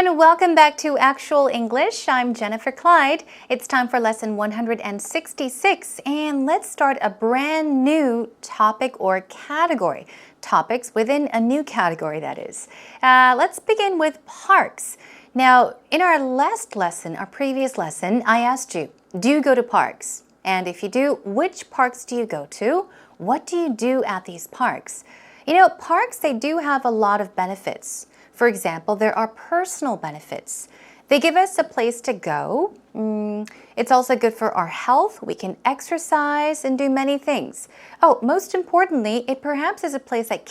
everyone, welcome back to Actual English. I'm Jennifer Clyde. It's time for lesson 166 and let's start a brand new topic or category. Topics within a new category, that is. Let's begin with parks. Now, in our last lesson, our previous lesson, I asked you, do you go to parks? And if you do, which parks do you go to? What do you do at these parks? You know, parks, they do have a lot of benefits. For example, there are personal benefits. They give us a place to go. It's also good for our health. We can exercise and do many things. Oh, most importantly, it perhaps is a place that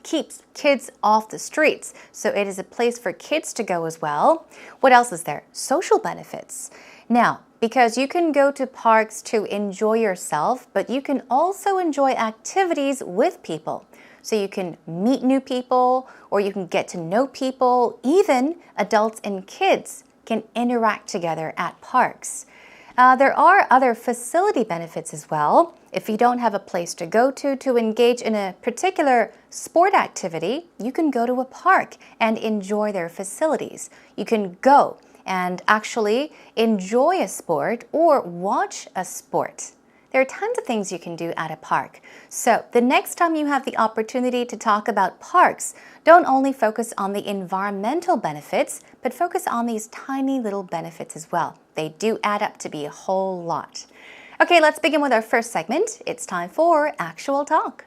keeps kids off the streets. So it is a place for kids to go as well. What else is there? Social benefits. Now, because you can go to parks to enjoy yourself, but you can also enjoy activities with people. So you can meet new people or you can get to know people. Even adults and kids can interact together at parks. There are other facility benefits as well. If you don't have a place to go to engage in a particular sport activity, you can go to a park and enjoy their facilities. You can go and actually enjoy a sport or watch a sport. There are tons of things you can do at a park. So the next time you have the opportunity to talk about parks, don't only focus on the environmental benefits, but focus on these tiny little benefits as well. They do add up to be a whole lot. Okay, let's begin with our first segment. It's time for Actual Talk.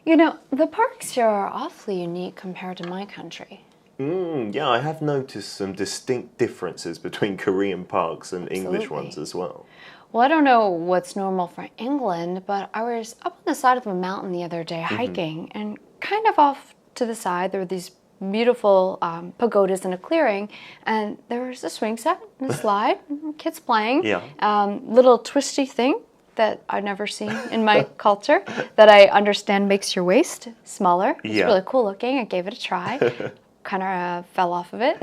You know, the parks here are awfully unique compared to my country. Yeah, I have noticed some distinct differences between Korean parks and English ones as well. Well, I don't know what's normal for England, but I was up on the side of a mountain the other day hiking, and kind of off to the side there were these beautiful pagodas in a clearing, and there was a swing set and a slide, kids playing, little twisty thing that I've never seen in my culture that I understand makes your waist smaller. It's really cool looking. I gave it a try. Kind of fell off of it,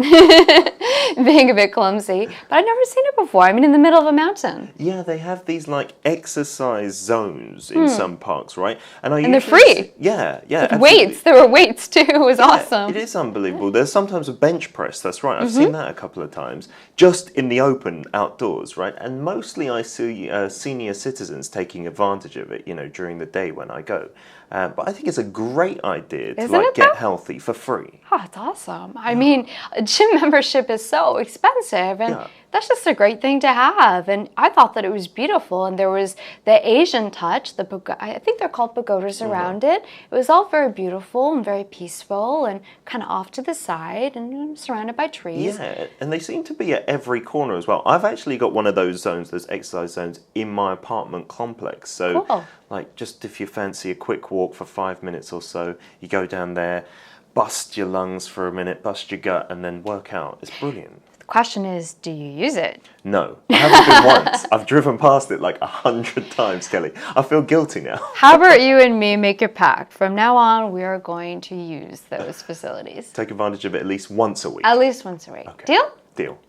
being a bit clumsy. But I'd never seen it before. I mean, in the middle of a mountain. Yeah, they have these like exercise zones in some parks, right? And they're free. Yeah. With weights. There were weights too. It was awesome. It is unbelievable. There's sometimes a bench press. That's right. I've seen that a couple of times, just in the open outdoors, right? And mostly I see senior citizens taking advantage of it, you know, during the day when I go. But I think it's a great idea to get healthy for free. Oh, it's awesome. I mean, a gym membership is so expensive, and that's just a great thing to have. And I thought that it was beautiful, and there was the Asian touch. I think they're called pagodas around it. It was all very beautiful and very peaceful, and kind of off to the side, and surrounded by trees. Yeah, and they seem to be at every corner as well. I've actually got one of those zones, those exercise zones, in my apartment complex. So, like, just if you fancy a quick walk for 5 minutes or so, you go down there, bust your lungs for a minute, bust your gut, and then work out. It's brilliant. The question is, do you use it? No, I haven't been once. I've driven past it like 100 times, Kelly. I feel guilty now. How about you and me make a pact? From now on, we are going to use those facilities. Take advantage of it at least once a week. At least once a week. Okay. Deal? Deal.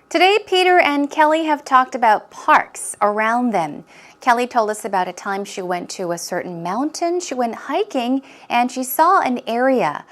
Today, Peter and Kelly have talked about parks around them. Kelly told us about a time she went to a certain mountain. She went hiking and she saw an area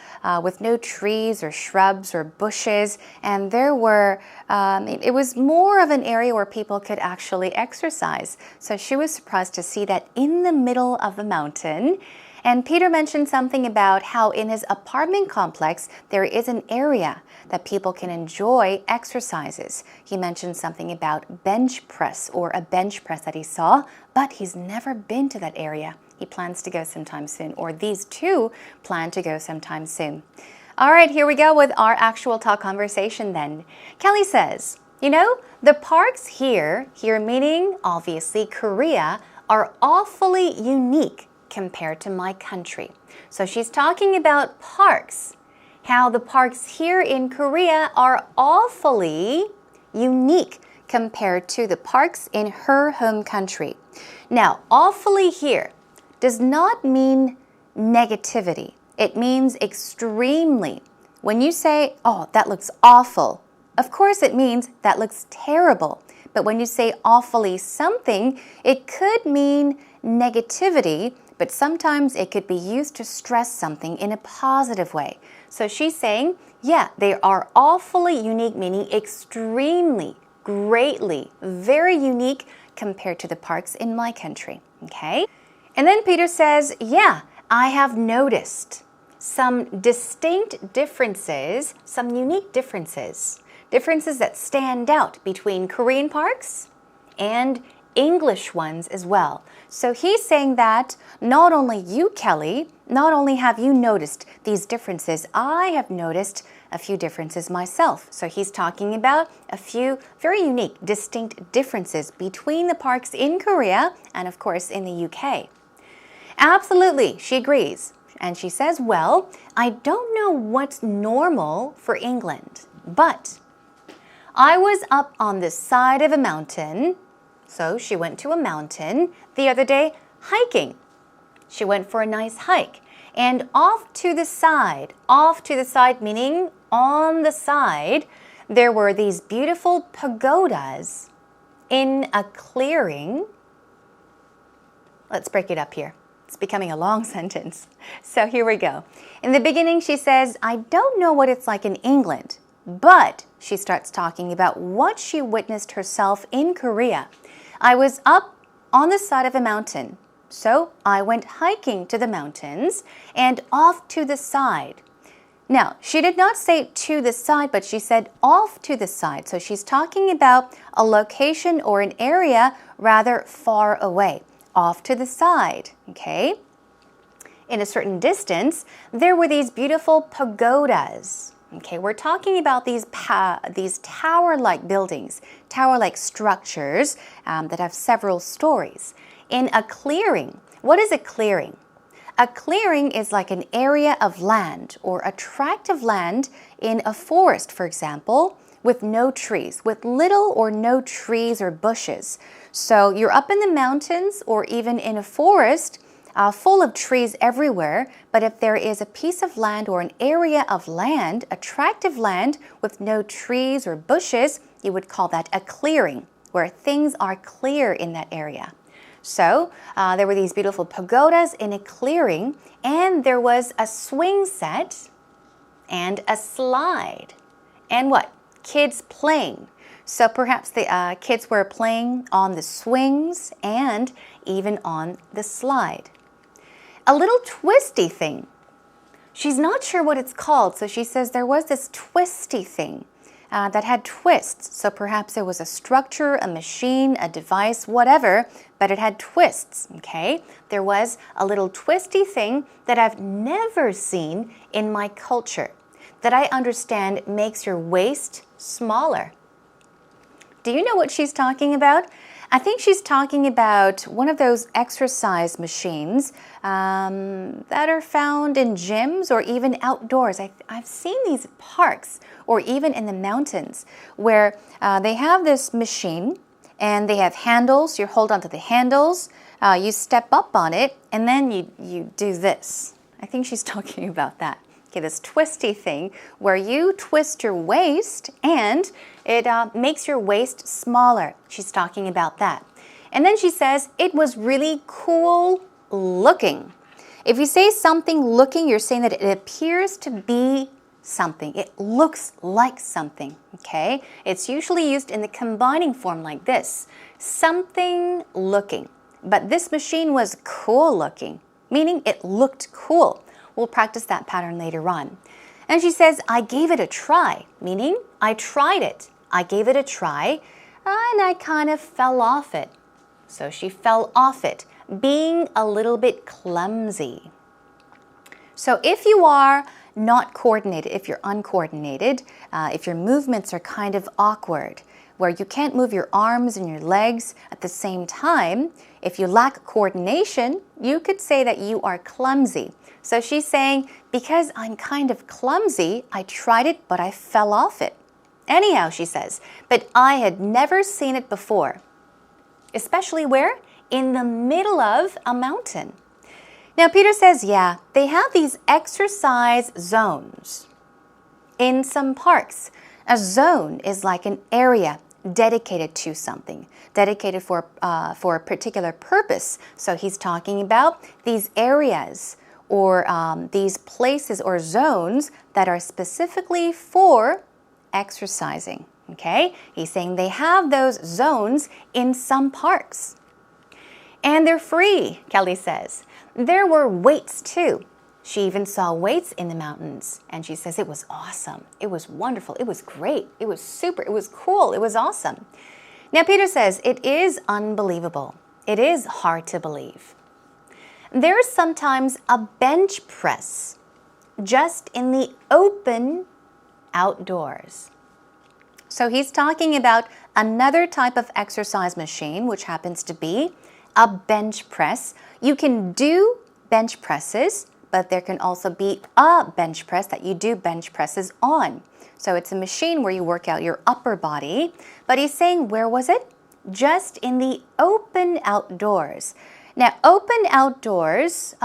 with no trees or shrubs or bushes. And there were, it was more of an area where people could actually exercise. So she was surprised to see that in the middle of the mountain. And Peter mentioned something about how in his apartment complex, there is an area that people can enjoy exercises. He mentioned something about bench press or a bench press that he saw, but he's never been to that area. He plans to go sometime soon, or these two plan to go sometime soon. All right, here we go with our Actual Talk conversation then. Kelly says, you know, the parks here meaning obviously Korea, are awfully unique compared to my country. So she's talking about parks, how the parks here in Korea are awfully unique compared to the parks in her home country. Now, awfully here does not mean negativity. It means extremely. When you say, oh, that looks awful, Of course, it means that looks terrible. But when you say awfully something, it could mean negativity, but sometimes it could be used to stress something in a positive way. So she's saying, yeah, they are awfully unique, meaning extremely, greatly, very unique compared to the parks in my country. Okay? And then Peter says, yeah, I have noticed some distinct differences, some unique differences. Differences that stand out between Korean parks and English ones as well. So he's saying that not only you, Kelly, not only have you noticed these differences, I have noticed a few differences myself. So he's talking about a few very unique, distinct differences between the parks in Korea and, of course, in the UK. Absolutely, she agrees. And she says, well, I don't know what's normal for England, but I was up on the side of a mountain. So she went to a mountain the other day hiking. She went for a nice hike. And off to the side meaning on the side, there were these beautiful pagodas in a clearing. Let's break it up here. It's becoming a long sentence. So here we go. In the beginning, she says, I don't know what it's like in England, but she starts talking about what she witnessed herself in Korea. I was up on the side of a mountain, so I went hiking to the mountains and off to the side. Now, she did not say to the side, but she said off to the side. So she's talking about a location or an area rather far away. Off to the side, okay? In a certain distance, there were these beautiful pagodas. Okay, we're talking about these tower-like buildings, tower-like structures that have several stories. In a clearing, what is a clearing? A clearing is like an area of land or a tract of land in a forest, for example, with no trees, with little or no trees or bushes. So you're up in the mountains or even in a forest full of trees everywhere, but if there is a piece of land or an area of land, a tract of land with no trees or bushes, you would call that a clearing, where things are clear in that area. So there were these beautiful pagodas in a clearing, and there was a swing set and a slide. And what? Kids playing. So perhaps the kids were playing on the swings and even on the slide. A little twisty thing. She's not sure what it's called, so she says there was this twisty thing that had twists. So perhaps it was a structure, a machine, a device, whatever, but it had twists, okay? There was a little twisty thing that I've never seen in my culture, that I understand makes your waist smaller. Do you know what she's talking about? I think she's talking about one of those exercise machines that are found in gyms or even outdoors. I've seen these at parks or even in the mountains where they have this machine and they have handles. You hold onto the handles, you step up on it, and then you do this. I think she's talking about that. Okay, this twisty thing where you twist your waist and it makes your waist smaller. She's talking about that. And then she says, it was really cool looking. If you say something looking, you're saying that it appears to be something. It looks like something, okay? It's usually used in the combining form like this. Something looking. But this machine was cool looking, meaning it looked cool. We'll practice that pattern later on. And she says, I gave it a try, meaning I tried it. I gave it a try, and I kind of fell off it. So she fell off it, being a little bit clumsy. So if you are not coordinated, if you're uncoordinated, if your movements are kind of awkward, where you can't move your arms and your legs at the same time, if you lack coordination, you could say that you are clumsy. So she's saying, because I'm kind of clumsy, I tried it, but I fell off it. Anyhow, she says, but I had never seen it before. Especially where? In the middle of a mountain. Now, Peter says, yeah, they have these exercise zones in some parks. A zone is like an area dedicated to something, dedicated for a particular purpose. So he's talking about these areas or these places or zones that are specifically for exercising. Okay, he's saying they have those zones in some parks. And they're free, Kelly says. There were weights too. She even saw weights in the mountains. And she says it was awesome. It was wonderful. It was great. It was super. It was cool. It was awesome. Now, Peter says it is unbelievable. It is hard to believe. There's sometimes a bench press just in the open outdoors. So he's talking about another type of exercise machine, which happens to be a bench press. You can do bench presses, but there can also be a bench press that you do bench presses on. So it's a machine where you work out your upper body. But he's saying, where was it? Just in the open outdoors. Now, open outdoors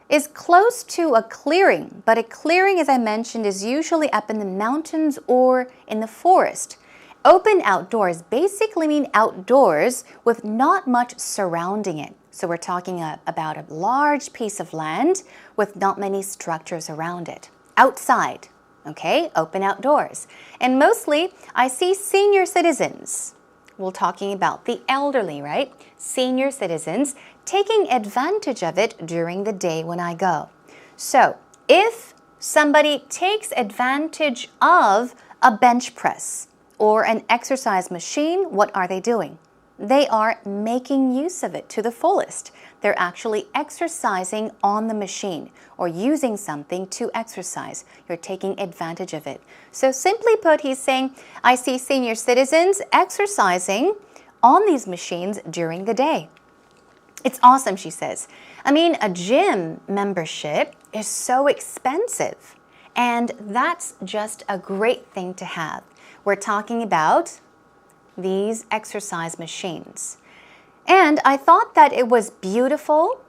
is close to a clearing, but a clearing, as I mentioned, is usually up in the mountains or in the forest. Open outdoors basically mean outdoors with not much surrounding it. So we're talking about a large piece of land with not many structures around it. Outside, okay, open outdoors. And mostly I see senior citizens. We're talking about the elderly, right? Senior citizens taking advantage of it during the day when I go. So if somebody takes advantage of a bench press or an exercise machine, what are they doing? They are making use of it to the fullest. They're actually exercising on the machine or using something to exercise. You're taking advantage of it. So simply put, he's saying, I see senior citizens exercising on these machines during the day. It's awesome, she says. I mean, a gym membership is so expensive, and that's just a great thing to have. We're talking about these exercise machines. And I thought that it was beautiful,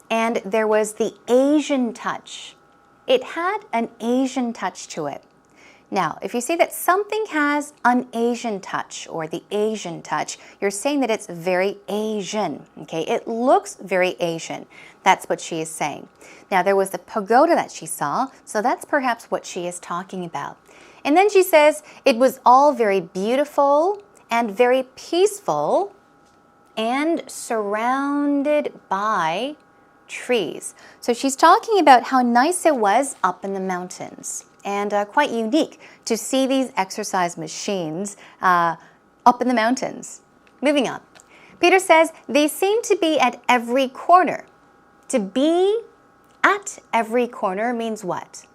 and there was the Asian touch. It had an Asian touch to it. Now, if you see that something has an Asian touch or the Asian touch, you're saying that it's very Asian, okay? It looks very Asian. That's what she is saying. Now, there was the pagoda that she saw, so that's perhaps what she is talking about. And then she says it was all very beautiful and very peaceful and surrounded by trees. So she's talking about how nice it was up in the mountains. And quite unique to see these exercise machines up in the mountains. Moving on. Peter says they seem to be at every corner. To be at every corner means what?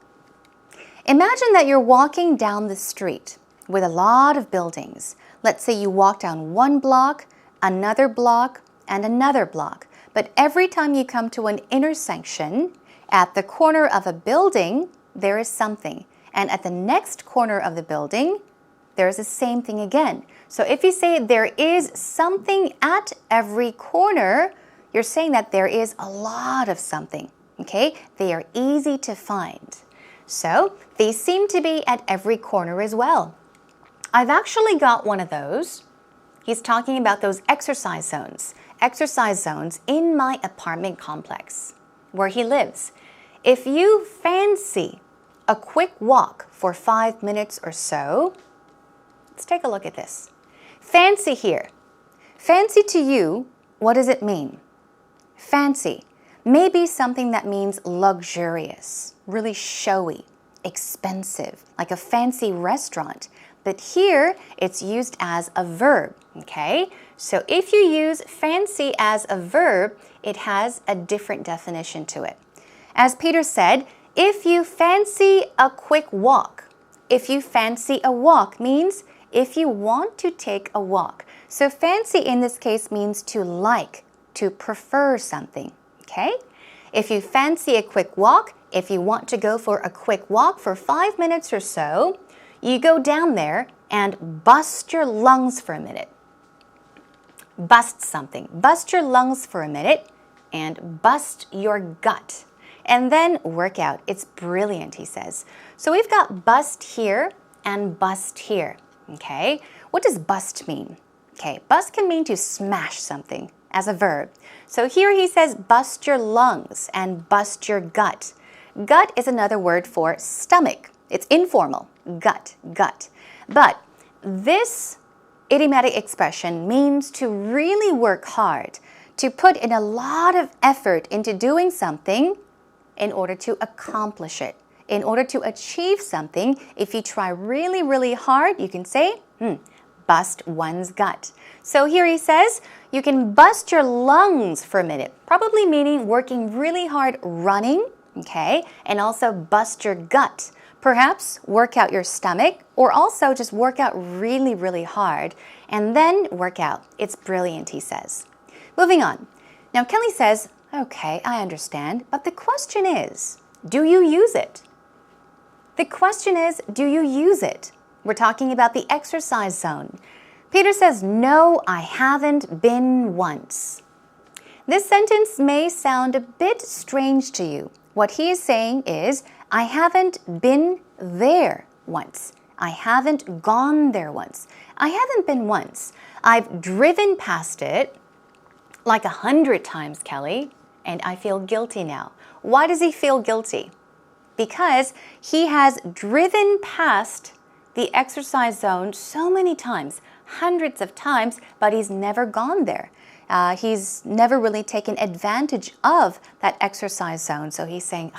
Imagine that you're walking down the street with a lot of buildings. Let's say you walk down one block, another block, and another block. But every time you come to an intersection, at the corner of a building, there is something. And at the next corner of the building, there's the same thing again. So if you say there is something at every corner, you're saying that there is a lot of something, okay? They are easy to find. So they seem to be at every corner as well. I've actually got one of those. He's talking about those exercise zones in my apartment complex where he lives. If you fancy a quick walk for 5 minutes or so, let's take a look at this. Fancy here. Fancy to you, what does it mean? Fancy. Maybe something that means luxurious, really showy, expensive, like a fancy restaurant. But here, it's used as a verb, okay? So if you use fancy as a verb, it has a different definition to it. As Peter said, if you fancy a quick walk. If you fancy a walk means if you want to take a walk. So fancy in this case means to like, to prefer something, okay? If you fancy a quick walk, if you want to go for a quick walk for 5 minutes or so, you go down there and bust your lungs for a minute. Bust something. Bust your lungs for a minute and bust your gut. And then work out. It's brilliant, he says. So we've got bust here and bust here. Okay, what does bust mean? Okay, bust can mean to smash something as a verb. So here he says bust your lungs and bust your gut. Gut is another word for stomach. It's informal, gut. But this idiomatic expression means to really work hard, to put in a lot of effort into doing something in order to accomplish it. In order to achieve something, if you try really, really hard, you can say, bust one's gut. So here he says, you can bust your lungs for a minute, probably meaning working really hard running, okay, and also bust your gut. Perhaps work out your stomach, or also just work out really, really hard, and then work out. It's brilliant, he says. Moving on. Now, Kelly says, okay, I understand, but the question is, do you use it? The question is, do you use it? We're talking about the exercise zone. Peter says, no, I haven't been once. This sentence may sound a bit strange to you. What he is saying is, I haven't been there once. I haven't gone there once. I haven't been once. I've driven past it like 100 times, Kelly, and I feel guilty now. Why does he feel guilty? Because he has driven past the exercise zone so many times, hundreds of times, but he's never gone there. He's never really taken advantage of that exercise zone. So he's saying,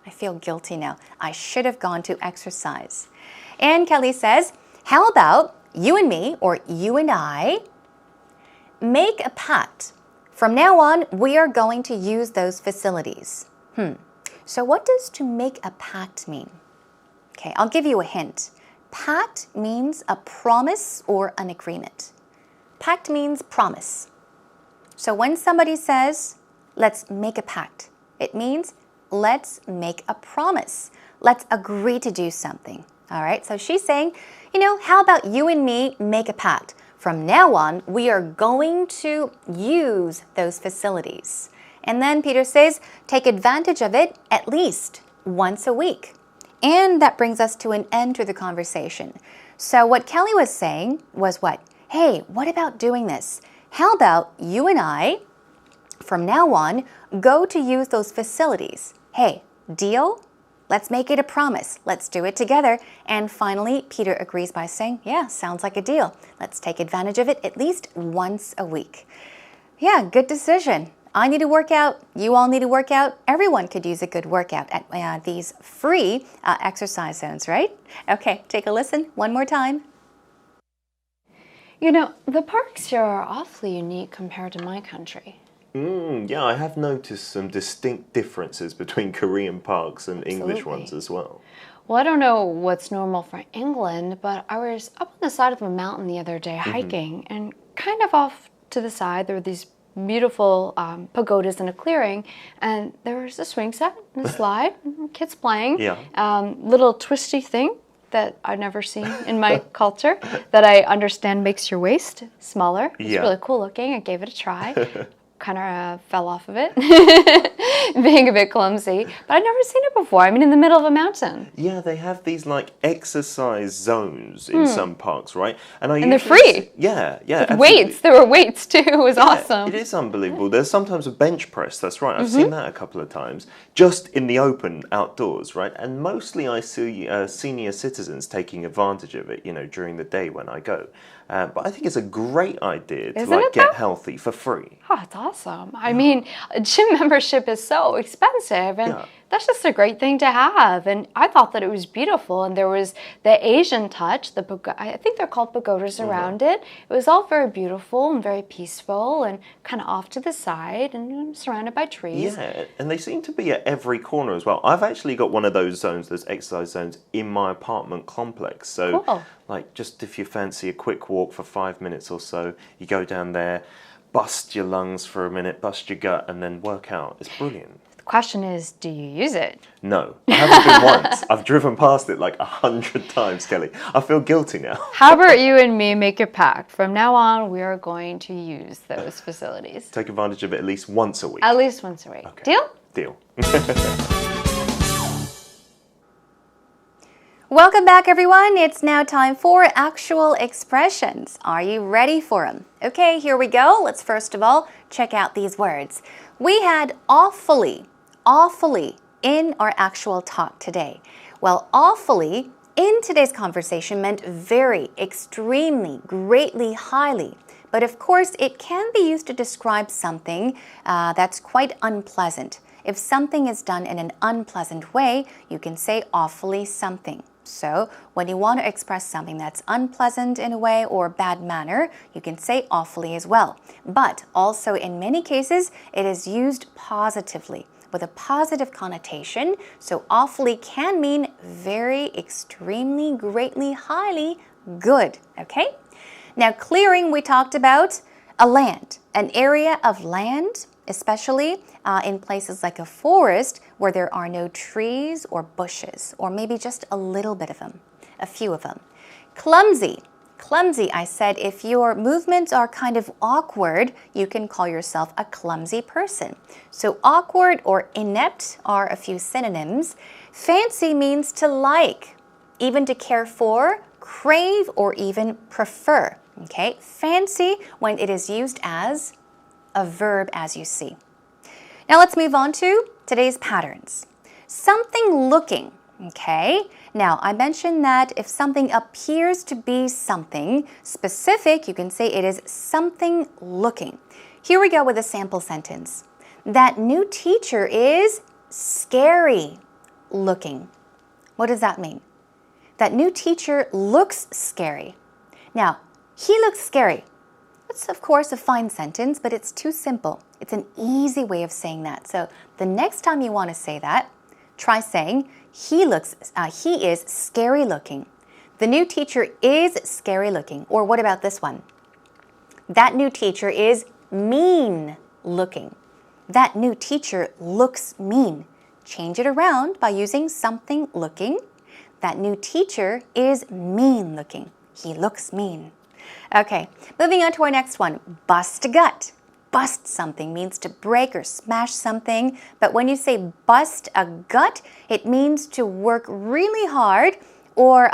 I feel guilty now. I should have gone to exercise. And Kelly says, how about you and me, or you and I, make a pact. From now on, we are going to use those facilities. So what does to make a pact mean? Okay, I'll give you a hint. Pact means a promise or an agreement. Pact means promise. So when somebody says, let's make a pact, it means let's make a promise. Let's agree to do something. All right, so she's saying, how about you and me make a pact? From now on, we are going to use those facilities. And then Peter says, take advantage of it at least once a week. And that brings us to an end to the conversation. So what Kelly was saying was what? Hey, what about doing this? How about you and I, from now on, go to use those facilities? Hey, deal? Let's make it a promise. Let's do it together. And finally, Peter agrees by saying, yeah, sounds like a deal. Let's take advantage of it at least once a week. Yeah, good decision. I need to work out. You all need to work out. Everyone could use a good workout at these free exercise zones, right? Okay, take a listen one more time. The parks here are awfully unique compared to my country. Yeah, I have noticed some distinct differences between Korean parks and English ones as well. Well, I don't know what's normal for England, but I was up on the side of a mountain the other day hiking, and kind of off to the side there were these beautiful pagodas in a clearing, and there was a swing set and a slide, kids playing, little twisty thing that I've never seen in my culture that I understand makes your waist smaller. It's really cool looking. I gave it a try. Kind of fell off of it, being a bit clumsy, but I'd never seen it before. I mean, in the middle of a mountain. Yeah, they have these like exercise zones in some parks, right? And they're free. Yeah. Weights. There were weights too. It was awesome. It is unbelievable. There's sometimes a bench press. That's right. I've seen that a couple of times, just in the open outdoors, right? And mostly I see senior citizens taking advantage of it, during the day when I go. But I think it's a great idea to get healthy for free. Oh, it's awesome. I mean, a gym membership is so expensive, and that's just a great thing to have. And I thought that it was beautiful. And there was the Asian touch, I think they're called pagodas around it. It was all very beautiful and very peaceful and kind of off to the side and surrounded by trees. Yeah, and they seem to be at every corner as well. I've actually got one of those zones, those exercise zones, in my apartment complex. So, just if you fancy a quick walk for 5 minutes or so, you go down there, bust your lungs for a minute, bust your gut, and then work out. It's brilliant. The question is, do you use it? No, I haven't been once. I've driven past it like 100 times, Kelly. I feel guilty now. How about you and me make a pact? From now on, we are going to use those facilities. Take advantage of it at least once a week. At least once a week. Okay. Deal? Deal. Welcome back, everyone. It's now time for actual expressions. Are you ready for them? Okay, here we go. Let's first of all check out these words. We had awfully in our actual talk today. Well, awfully in today's conversation meant very, extremely, greatly, highly. But of course, it can be used to describe something that's quite unpleasant. If something is done in an unpleasant way, you can say awfully something. So when you want to express something that's unpleasant in a way or bad manner, you can say awfully as well. But also in many cases, it is used positively with a positive connotation. So awfully can mean very, extremely, greatly, highly good. Okay? Now clearing, we talked about a land, an area of land, especially in places like a forest where there are no trees or bushes, or maybe just a little bit of them, a few of them. Clumsy. Clumsy, I said, if your movements are kind of awkward, you can call yourself a clumsy person. So awkward or inept are a few synonyms. Fancy means to like, even to care for, crave, or even prefer. Okay, fancy when it is used as a verb, as you see. Now let's move on to today's patterns. Something looking, okay? Now I mentioned that if something appears to be something specific, you can say it is something looking. Here we go with a sample sentence. That new teacher is scary looking. What does that mean? That new teacher looks scary. Now, he looks scary. It's, of course, a fine sentence, but it's too simple. It's an easy way of saying that. So the next time you want to say that, try saying, he is scary looking. The new teacher is scary looking. Or what about this one? That new teacher is mean looking. That new teacher looks mean. Change it around by using something looking. That new teacher is mean looking. He looks mean. Okay, moving on to our next one. Bust a gut. Bust something means to break or smash something. But when you say bust a gut, it means to work really hard or,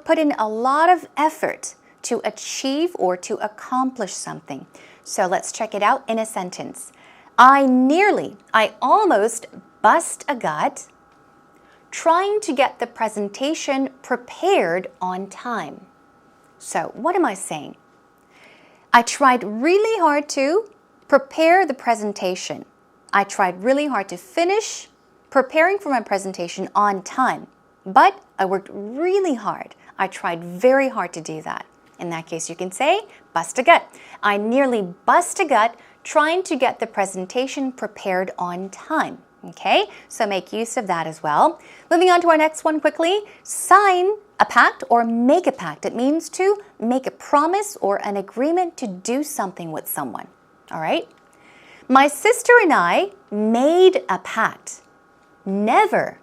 put in a lot of effort to achieve or to accomplish something. So let's check it out in a sentence. I almost bust a gut trying to get the presentation prepared on time. So what am I saying? I tried really hard to prepare the presentation. I tried really hard to finish preparing for my presentation on time. But I worked really hard. I tried very hard to do that. In that case, you can say, bust a gut. I nearly bust a gut trying to get the presentation prepared on time. Okay, so make use of that as well. Moving on to our next one quickly. Sign a pact or make a pact. It means to make a promise or an agreement to do something with someone. All right? My sister and I made a pact never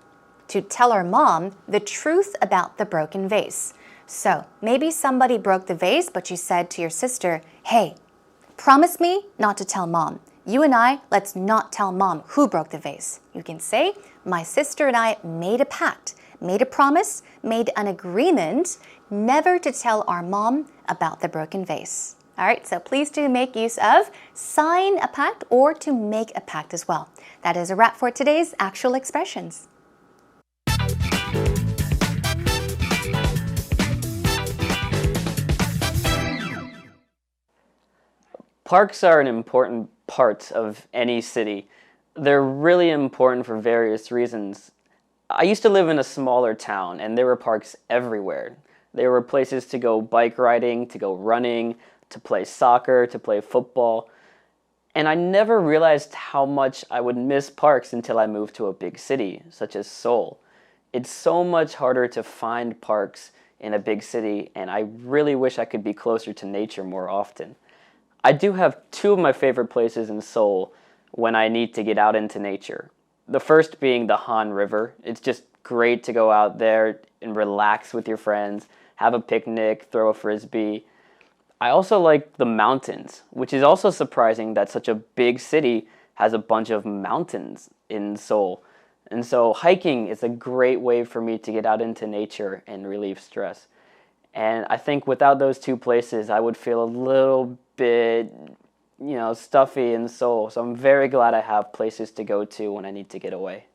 to tell our mom the truth about the broken vase. So maybe somebody broke the vase, but you said to your sister, hey, promise me not to tell mom. You and I, let's not tell mom who broke the vase. You can say, my sister and I made a pact, made a promise, made an agreement never to tell our mom about the broken vase. All right, so please do make use of sign a pact or to make a pact as well. That is a wrap for today's actual expressions. Parks are an important part of any city. They're really important for various reasons. I used to live in a smaller town and there were parks everywhere. There were places to go bike riding, to go running, to play soccer, to play football. And I never realized how much I would miss parks until I moved to a big city, such as Seoul. It's so much harder to find parks in a big city, and I really wish I could be closer to nature more often. I do have two of my favorite places in Seoul when I need to get out into nature. The first being the Han River. It's just great to go out there and relax with your friends, have a picnic, throw a frisbee. I also like the mountains, which is also surprising that such a big city has a bunch of mountains in Seoul. And so hiking is a great way for me to get out into nature and relieve stress. And I think without those two places, I would feel a little bit, stuffy in soul. So I'm very glad I have places to go to when I need to get away.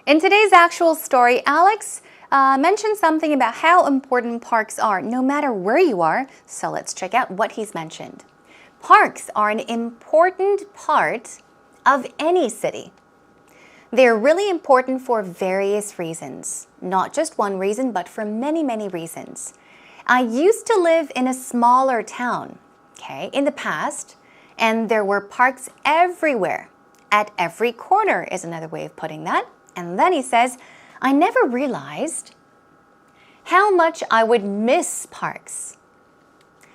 In today's actual story, Alex mentioned something about how important parks are, no matter where you are. So let's check out what he's mentioned. Parks are an important part of any city. They're really important for various reasons. Not just one reason, but for many, many reasons. I used to live in a smaller town, in the past, and there were parks everywhere. At every corner is another way of putting that. And then he says, I never realized how much I would miss parks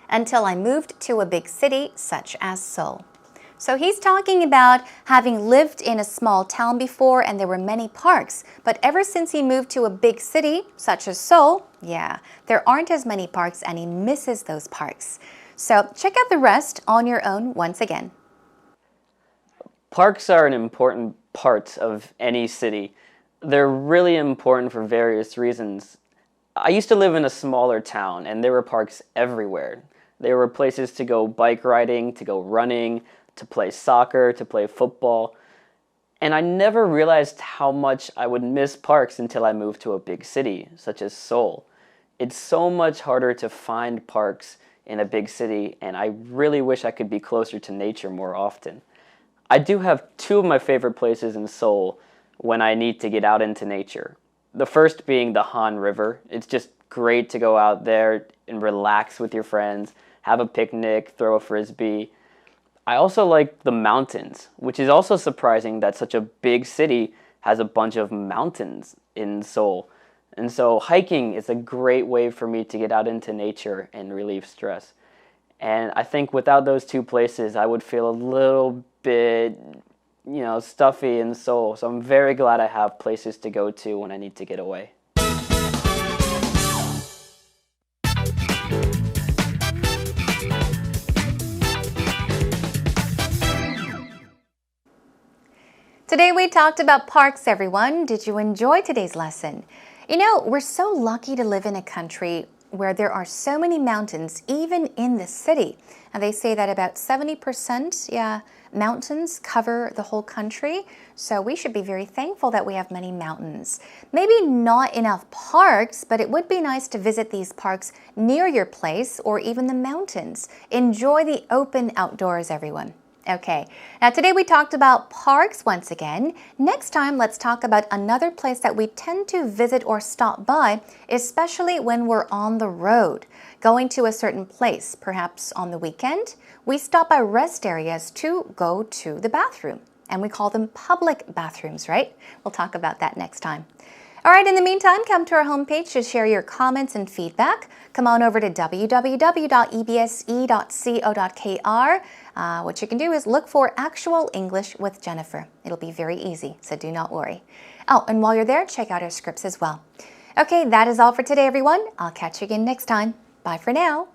until I moved to a big city such as Seoul. So he's talking about having lived in a small town before and there were many parks. But ever since he moved to a big city such as Seoul, there aren't as many parks and he misses those parks. So check out the rest on your own once again. Parks are an important part of any city. They're really important for various reasons. I used to live in a smaller town and there were parks everywhere. There were places to go bike riding, to go running, to play soccer, to play football. And I never realized how much I would miss parks until I moved to a big city, such as Seoul. It's so much harder to find parks in a big city, and I really wish I could be closer to nature more often. I do have two of my favorite places in Seoul when I need to get out into nature. The first being the Han River. It's just great to go out there and relax with your friends, have a picnic, throw a frisbee. I also like the mountains, which is also surprising that such a big city has a bunch of mountains in Seoul. And so hiking is a great way for me to get out into nature and relieve stress. And I think without those two places, I would feel a little bit, stuffy in soul. So I'm very glad I have places to go to when I need to get away. Today we talked about parks, everyone. Did you enjoy today's lesson? We're so lucky to live in a country where there are so many mountains, even in the city. And they say that about 70%, mountains cover the whole country. So we should be very thankful that we have many mountains. Maybe not enough parks, but it would be nice to visit these parks near your place or even the mountains. Enjoy the open outdoors, everyone. Okay, now today we talked about parks once again. Next time, let's talk about another place that we tend to visit or stop by, especially when we're on the road. Going to a certain place, perhaps on the weekend, we stop by rest areas to go to the bathroom. And we call them public bathrooms, right? We'll talk about that next time. All right, in the meantime, come to our homepage to share your comments and feedback. Come on over to www.ebse.co.kr. What you can do is look for Actual English with Jennifer. It'll be very easy, so do not worry. Oh, and while you're there, check out our scripts as well. Okay, that is all for today, everyone. I'll catch you again next time. Bye for now.